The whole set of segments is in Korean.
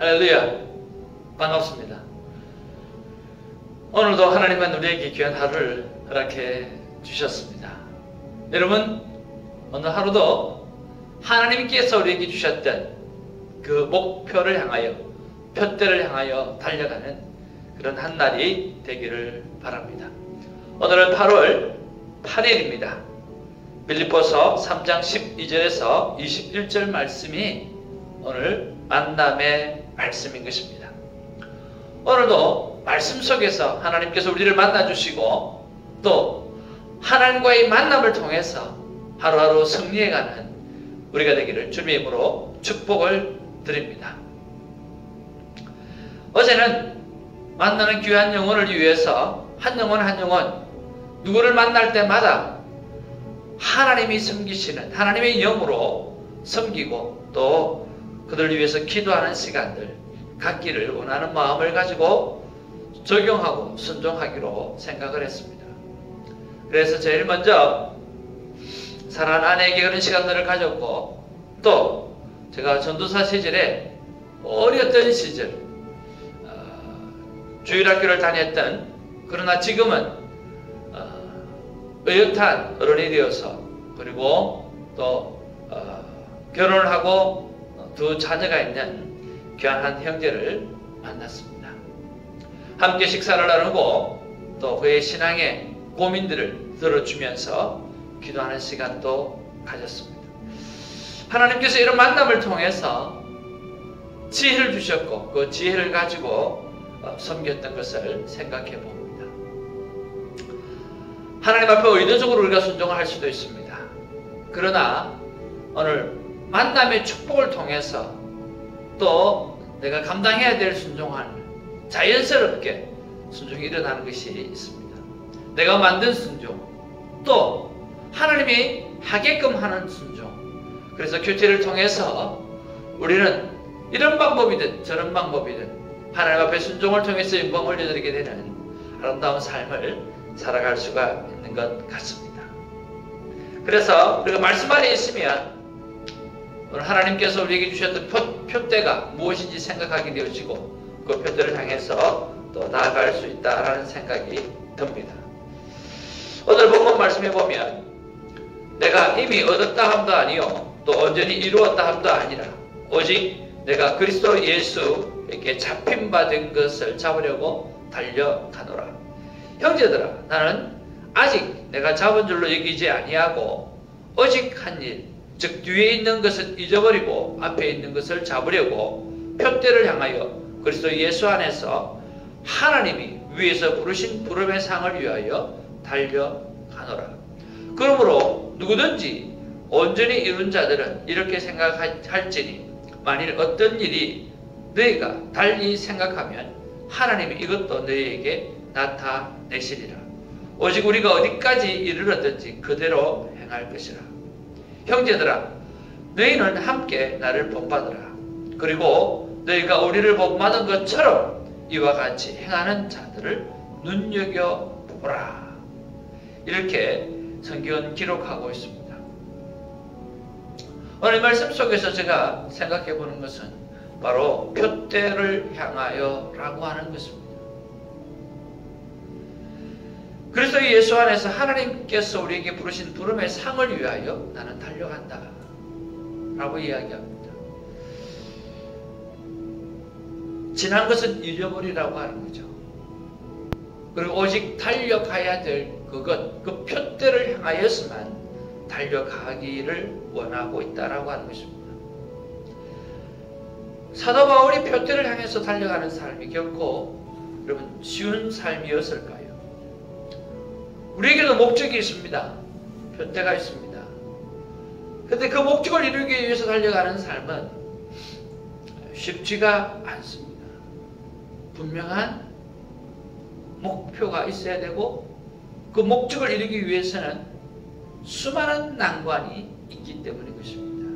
할렐루야, 반갑습니다. 오늘도 하나님은 우리에게 귀한 하루를 허락해 주셨습니다. 여러분, 오늘 하루도 하나님께서 우리에게 주셨던 그 목표를 향하여, 표대를 향하여 달려가는 그런 한 날이 되기를 바랍니다. 오늘은 8월 8일입니다. 빌립보서 3장 12절에서 21절 말씀이 오늘 만남의 말씀인 것입니다. 오늘도 말씀 속에서 하나님께서 우리를 만나주시고 또 하나님과의 만남을 통해서 하루하루 승리해가는 우리가 되기를 주님의 이름으로 축복을 드립니다. 어제는 만나는 귀한 영혼을 위해서 한 영혼 한 영혼 누구를 만날 때마다 하나님이 섬기시는 하나님의 영으로 섬기고 또 그들을 위해서 기도하는 시간들 갖기를 원하는 마음을 가지고 적용하고 순종하기로 생각을 했습니다. 그래서 제일 먼저 사랑하는 아내에게 그런 시간들을 가졌고 또 제가 전도사 시절에 어렸던 시절 주일학교를 다녔던 그러나 지금은 의젓한 어른이 되어서 그리고 또 결혼을 하고 두 자녀가 있는 귀한 한 형제를 만났습니다. 함께 식사를 나누고 또 그의 신앙의 고민들을 들어주면서 기도하는 시간도 가졌습니다. 하나님께서 이런 만남을 통해서 지혜를 주셨고 그 지혜를 가지고 섬겼던 것을 생각해 봅니다. 하나님 앞에 의도적으로 우리가 순종을 할 수도 있습니다. 그러나 오늘 만남의 축복을 통해서 또 내가 감당해야 될 순종은 자연스럽게 순종이 일어나는 것이 있습니다. 내가 만든 순종 또 하나님이 하게끔 하는 순종. 그래서 큐티를 통해서 우리는 이런 방법이든 저런 방법이든 하나님 앞에 순종을 통해서 영광을 올려드리게 되는 아름다운 삶을 살아갈 수가 있는 것 같습니다. 그래서 우리가 말씀 안에 있으면 오늘 하나님께서 우리에게 주셨던 표대가 무엇인지 생각하게 되어지고 그 표대를 향해서 또 나아갈 수 있다라는 생각이 듭니다. 오늘 본문 말씀해 보면 내가 이미 얻었다 함도 아니요 또 온전히 이루었다 함도 아니라 오직 내가 그리스도 예수에게 잡힌받은 것을 잡으려고 달려가노라. 형제들아, 나는 아직 내가 잡은 줄로 여기지 아니하고 오직 한 일, 즉 뒤에 있는 것을 잊어버리고 앞에 있는 것을 잡으려고 표대를 향하여 그리스도 예수 안에서 하나님이 위에서 부르신 부름의 상을 위하여 달려가노라. 그러므로 누구든지 온전히 이룬 자들은 이렇게 생각할지니 만일 어떤 일이 너희가 달리 생각하면 하나님이 이것도 너희에게 나타내시리라. 오직 우리가 어디까지 이르렀든지 그대로 행할 것이라. 형제들아, 너희는 함께 나를 본받으라. 그리고 너희가 우리를 본받은 것처럼 이와 같이 행하는 자들을 눈여겨보라. 이렇게 성경은 기록하고 있습니다. 오늘 이 말씀 속에서 제가 생각해 보는 것은 바로 표대를 향하여 라고 하는 것입니다. 그래서 예수 안에서 하나님께서 우리에게 부르신 부름의 상을 위하여 나는 달려간다 라고 이야기합니다. 지난 것은 잊어버리라고 하는 거죠. 그리고 오직 달려가야 될 그것, 그 표대를 향하여서만 달려가기를 원하고 있다라고 하는 것입니다. 사도 바울이 표대를 향해서 달려가는 삶이 결코 여러분 쉬운 삶이었을까요? 우리에게도 목적이 있습니다. 표대가 있습니다. 그런데 그 목적을 이루기 위해서 달려가는 삶은 쉽지가 않습니다. 분명한 목표가 있어야 되고 그 목적을 이루기 위해서는 수많은 난관이 있기 때문인 것입니다.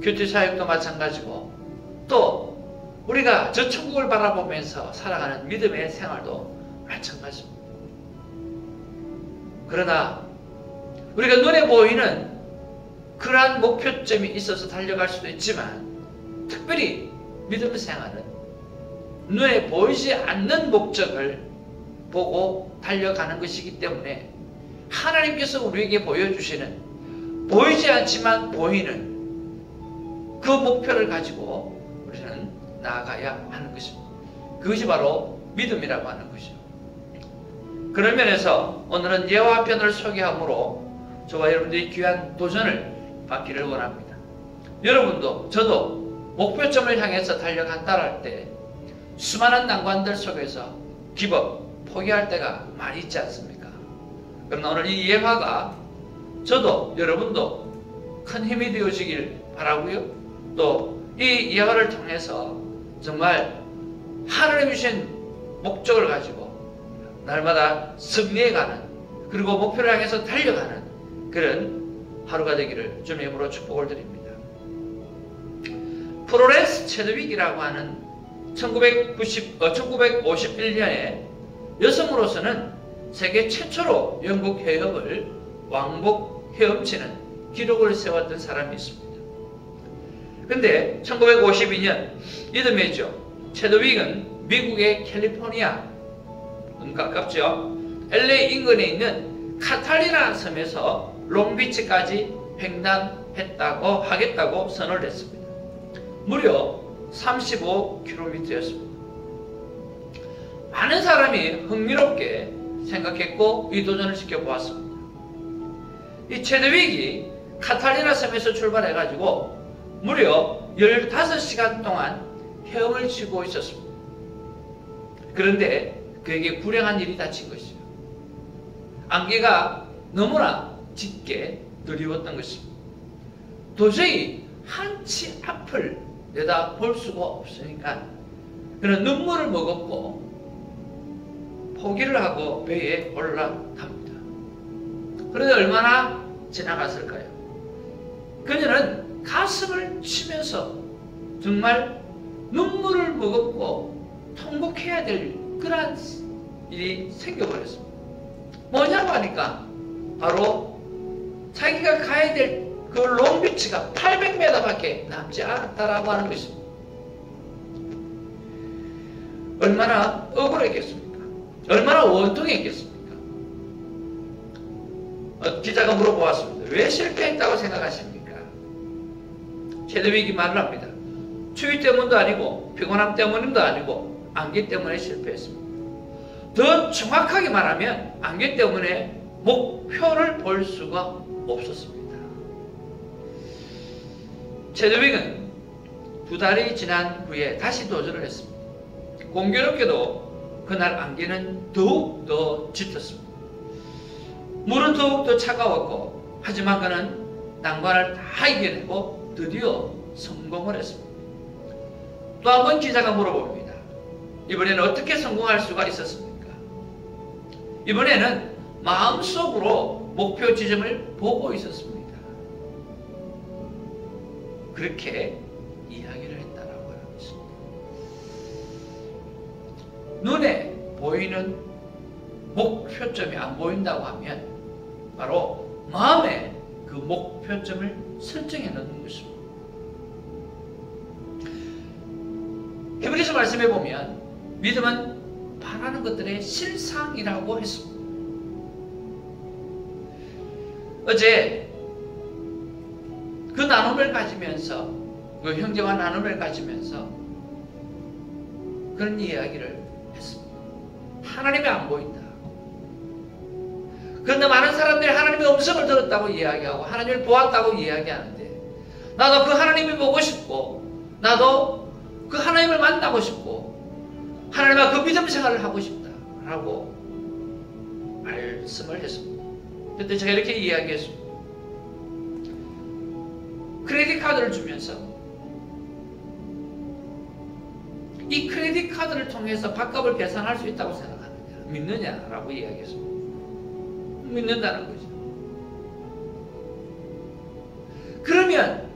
큐티 사역도 마찬가지고 또 우리가 저 천국을 바라보면서 살아가는 믿음의 생활도 마찬가지입니다. 그러나 우리가 눈에 보이는 그러한 목표점이 있어서 달려갈 수도 있지만 특별히 믿음 생활은 눈에 보이지 않는 목적을 보고 달려가는 것이기 때문에 하나님께서 우리에게 보여주시는 보이지 않지만 보이는 그 목표를 가지고 우리는 나아가야 하는 것입니다. 그것이 바로 믿음이라고 하는 것이죠. 그런 면에서 오늘은 여호와편을 소개함으로 저와 여러분들이 귀한 도전을 받기를 원합니다. 여러분도 저도 목표점을 향해서 달려간다 할 때 수많은 난관들 속에서 기법, 포기할 때가 많이 있지 않습니까? 그러나 오늘 이 예화가 저도 여러분도 큰 힘이 되어지길 바라고요. 또 이 예화를 통해서 정말 하나님이 주신 목적을 가지고 날마다 승리해가는, 그리고 목표를 향해서 달려가는 그런 하루가 되기를 주님의 이름으로 축복을 드립니다. 플로렌스 체드윅이라고 하는 1951년에 여성으로서는 세계 최초로 영국 해협을 왕복 헤엄치는 기록을 세웠던 사람이 있습니다. 근데 1952년 이듬해죠. 체드윅은 미국의 캘리포니아, 가깝죠. LA 인근에 있는 카탈리나 섬에서 롱비치까지 하겠다고 선언을 했습니다. 무려 35km였습니다. 많은 사람이 흥미롭게 생각했고 이 도전을 지켜보았습니다. 이 체드윅이 카탈리나 섬에서 출발해가지고 무려 15시간 동안 헤엄을 치고 있었습니다. 그런데 그에게 불행한 일이 닥친 것이죠. 안개가 너무나 짙게 드리웠던 것입니다. 도저히 한치 앞을 내다볼 수가 없으니까 그는 눈물을 머금고 포기를 하고 배에 올라탑니다. 그런데 얼마나 지나갔을까요? 그녀는 가슴을 치면서 정말 눈물을 머금고 통곡해야 될 그러한 일이 생겨버렸습니다. 뭐냐고 하니까 바로 자기가 가야 될 그 롱비치가 800m밖에 남지 않았다라고 하는 것입니다. 얼마나 억울했겠습니까? 얼마나 원통했겠습니까? 기자가 물어보았습니다. 왜 실패했다고 생각하십니까? 체드윅이 말을 합니다. 추위 때문도 아니고 피곤함 때문도 아니고 안개 때문에 실패했습니다. 더 정확하게 말하면 안개 때문에 목표를 볼 수가 없었습니다. 체드윅은 2달이 지난 후에 다시 도전을 했습니다. 공교롭게도 그날 안개는 더욱 더 짙었습니다. 물은 더욱 더 차가웠고 하지만 그는 난관을 다 이겨내고 드디어 성공을 했습니다. 또 한 번 기자가 물어봅니다. 이번에는 어떻게 성공할 수가 있었습니까? 이번에는 마음속으로 목표 지점을 보고 있었습니다. 그렇게 이야기를 했다라고 하는 것입니다. 눈에 보이는 목표점이 안 보인다고 하면 바로 마음에 그 목표점을 설정해 놓는 것입니다. 히브리서 말씀해 보면 믿음은 바라는 것들의 실상이라고 했습니다. 어제 그 나눔을 가지면서, 그 형제와 나눔을 가지면서 그런 이야기를 했습니다. 하나님이 안 보인다. 그런데 많은 사람들이 하나님의 음성을 들었다고 이야기하고 하나님을 보았다고 이야기하는데, 나도 그 하나님이 보고 싶고 나도 그 하나님을 만나고 싶고 하나님과 그 믿음 생활을 하고 싶다라고 말씀을 했습니다. 그때 제가 이렇게 이야기했습니다. 크레딧 카드를 주면서 이 크레딧 카드를 통해서 밥값을 계산할 수 있다고 생각하느냐, 믿느냐라고 이야기했습니다. 믿는다는 거죠. 그러면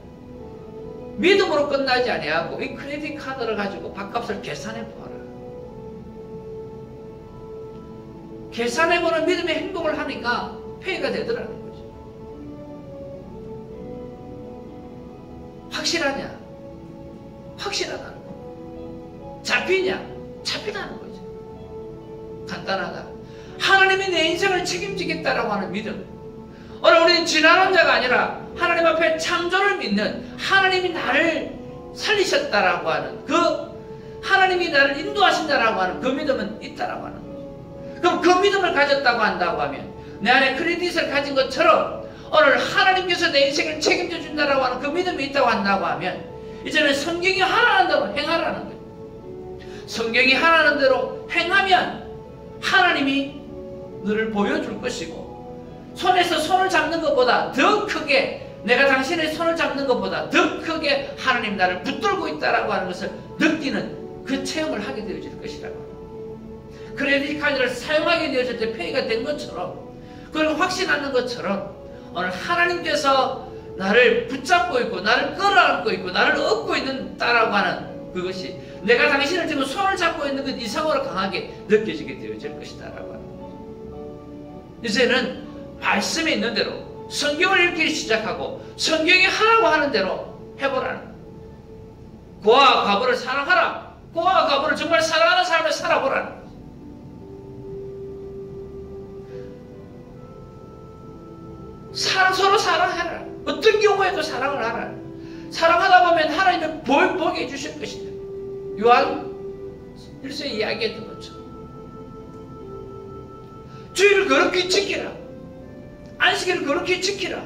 믿음으로 끝나지 아니하고 이 크레딧 카드를 가지고 밥값을 계산해 보아라. 계산해보는 믿음의 행동을 하니까 페이가 되더라는 거죠. 확실하냐? 확실하다는 거. 잡히냐? 잡히다는 거죠. 간단하다. 하나님이 내 인생을 책임지겠다라고 하는 믿음. 오늘 우리는 지나간 자가 아니라 하나님 앞에 창조를 믿는, 하나님이 나를 살리셨다라고 하는, 그 하나님이 나를 인도하신다라고 하는 그 믿음은 있다라고 하는 거죠. 그럼 그 믿음을 가졌다고 한다고 하면, 내 안에 크레딧을 가진 것처럼 오늘 하나님께서 내 인생을 책임져 준다라고 하는 그 믿음이 있다고 한다고 하면, 이제는 성경이 하라는 대로 행하라는 거예요. 성경이 하라는 대로 행하면 하나님이 너를 보여줄 것이고, 손에서 손을 잡는 것보다 더 크게, 내가 당신의 손을 잡는 것보다 더 크게 하나님 나를 붙들고 있다라고 하는 것을 느끼는 그 체험을 하게 되어질 것이라고. 크레딧 카드를 사용하게 되어질 때 페이가 된 것처럼, 그리고 확신하는 것처럼 오늘 하나님께서 나를 붙잡고 있고 나를 끌어안고 있고 나를 업고 있는다라고 하는 그것이 내가 당신을 지금 손을 잡고 있는 것 이상으로 강하게 느껴지게 되어질 것이다라고 하는 거죠. 이제는 말씀에 있는 대로 성경을 읽기 시작하고 성경이 하라고 하는 대로 해보라는 거예요. 고아와 과부를 사랑하라. 고아와 과부를 정말 사랑하는 삶을 살아보라는 거예요. 서로 사랑해라. 어떤 경우에도 사랑을 하라. 사랑하다 보면 하나님은 보게 해주실 것이다. 요한 1서에 이야기했던 것처럼 주의를 그렇게 지키라. 안식일을 그렇게 지키라.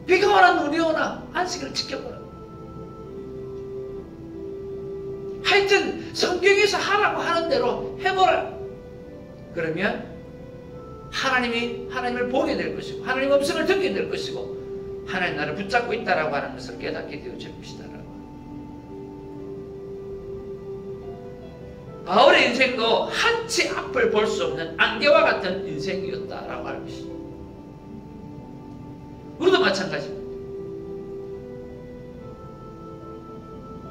비가 오나 눈이 오나 안식일을 지켜보라. 하여튼 성경에서 하라고 하는 대로 해보라. 그러면 하나님을 보게 될 것이고 하나님 음성을 듣게 될 것이고 하나님 나를 붙잡고 있다라고 하는 것을 깨닫게 되어질 것이다라고. 바울의 인생도 한치 앞을 볼 수 없는 안개와 같은 인생이었다라고 하는 것이죠. 우리도 마찬가지입니다.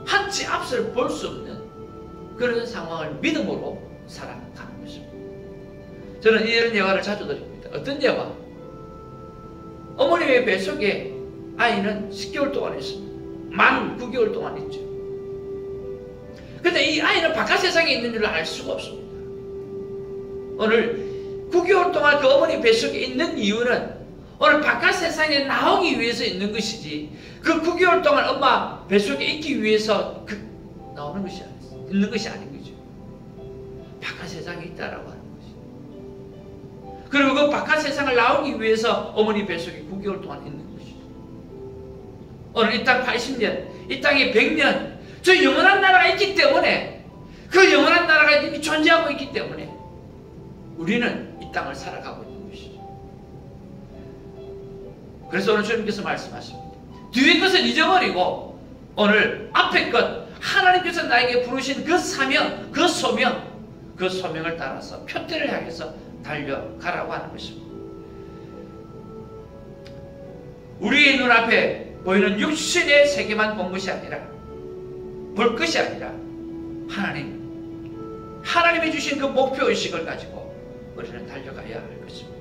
한치 앞을 볼 수 없는 그런 상황을 믿음으로 살아가는 것입니다. 저는 이런 예화를 자주 드립니다. 어떤 예화? 어머님의 뱃속에 아이는 10개월 동안 있습니다. 만 9개월 동안 있죠. 근데 이 아이는 바깥 세상에 있는 줄 알 수가 없습니다. 오늘 9개월 동안 그 어머니 뱃속에 있는 이유는 오늘 바깥 세상에 나오기 위해서 있는 것이지, 그 9개월 동안 엄마 뱃속에 있기 위해서 나오는 것이 아니죠. 있는 것이 아닌 거죠. 바깥 세상에 있다라고 하는 것이. 그리고 그 바깥 세상을 나오기 위해서 어머니 뱃속에 9개월 동안 있는 것이죠. 오늘 이 땅 80년, 이 땅에 100년, 저 영원한 나라가 있기 때문에, 그 영원한 나라가 이미 존재하고 있기 때문에 우리는 이 땅을 살아가고 있는 것이죠. 그래서 오늘 주님께서 말씀하십니다. 뒤의 것은 잊어버리고 오늘 앞의 것, 하나님께서 나에게 부르신 그 사명, 그 소명, 그 소명을 따라서 표대를 향해서 달려가라고 하는 것입니다. 우리의 눈앞에 보이는 육신의 세계만 본 것이 아니라, 볼 것이 아니라 하나님이 주신 그 목표의식을 가지고 우리는 달려가야 할 것입니다.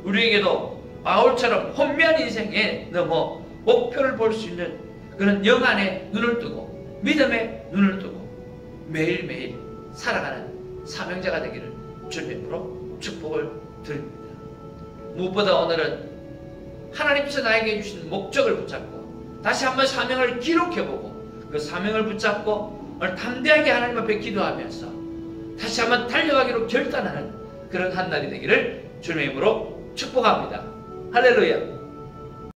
우리에게도 바울처럼 혼미한 인생에 넘어 목표를 볼 수 있는 그런 영안에 눈을 뜨고 믿음에 눈을 뜨고 매일매일 살아가는 사명자가 되기를 주님으로 축복을 드립니다. 무엇보다 오늘은 하나님께서 나에게 주신 목적을 붙잡고 다시 한번 사명을 기록해보고 그 사명을 붙잡고 오늘 담대하게 하나님 앞에 기도하면서 다시 한번 달려가기로 결단하는 그런 한 날이 되기를 주님의 이름으로 축복합니다. 할렐루야.